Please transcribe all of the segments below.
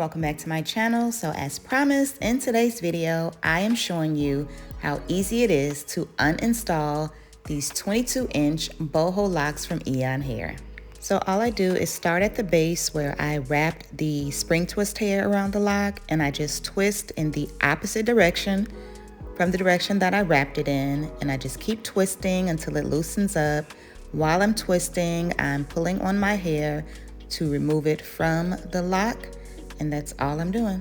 welcome back to my channel. So as promised, in today's video, I am showing you how easy it is to uninstall these 22-inch boho locks from Eayon Hair. So all I do is start at the base where I wrapped the spring twist hair around the lock, and I just twist in the opposite direction from the direction that I wrapped it in, and I just keep twisting until it loosens up. While I'm twisting, I'm pulling on my hair to remove it from the lock, and that's all I'm doing.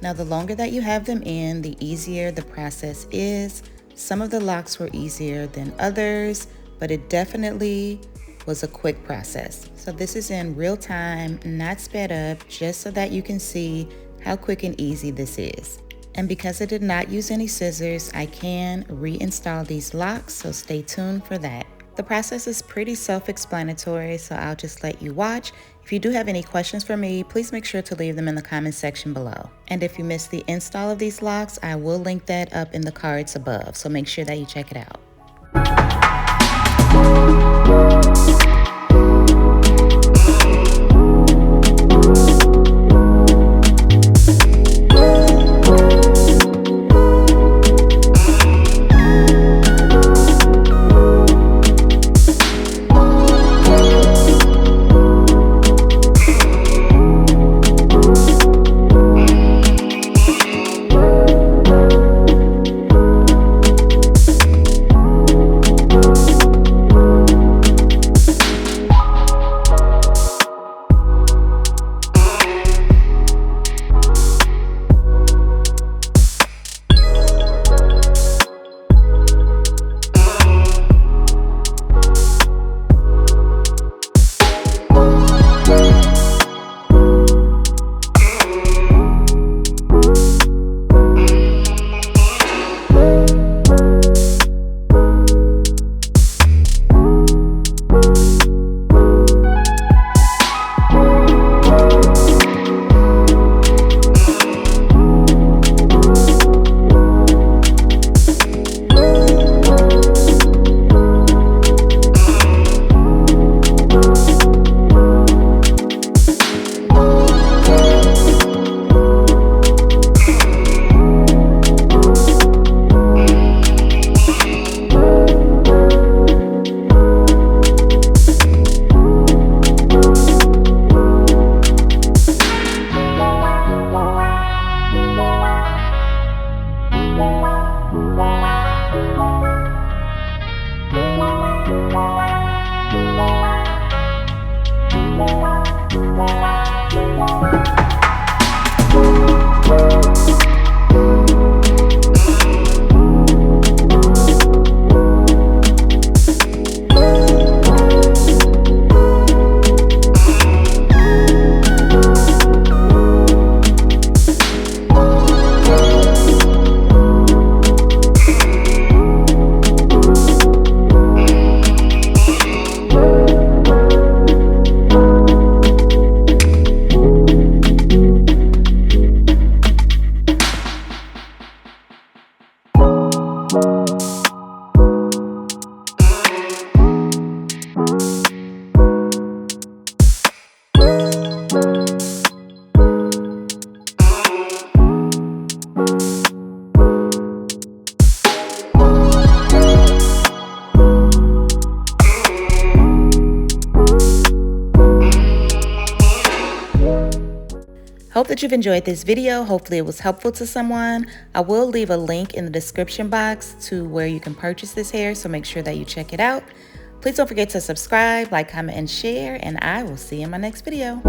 Now, the longer that you have them in, the easier the process is. Some of the locks were easier than others, but it definitely was a quick process. So this is in real time, not sped up, just so that you can see how quick and easy this is. And because I did not use any scissors, I can reinstall these locks, so stay tuned for that. The process is pretty self-explanatory, so I'll just let you watch. If you do have any questions for me, please make sure to leave them in the comment section below. And if you missed the install of these locks, I will link that up in the cards above, so make sure that you check it out. Hope that you've enjoyed this video. Hopefully it was helpful to someone. I will leave a link in the description box to where you can purchase this hair, so make sure that you check it out. Please don't forget to subscribe, like, comment, and share, and I will see you in my next video.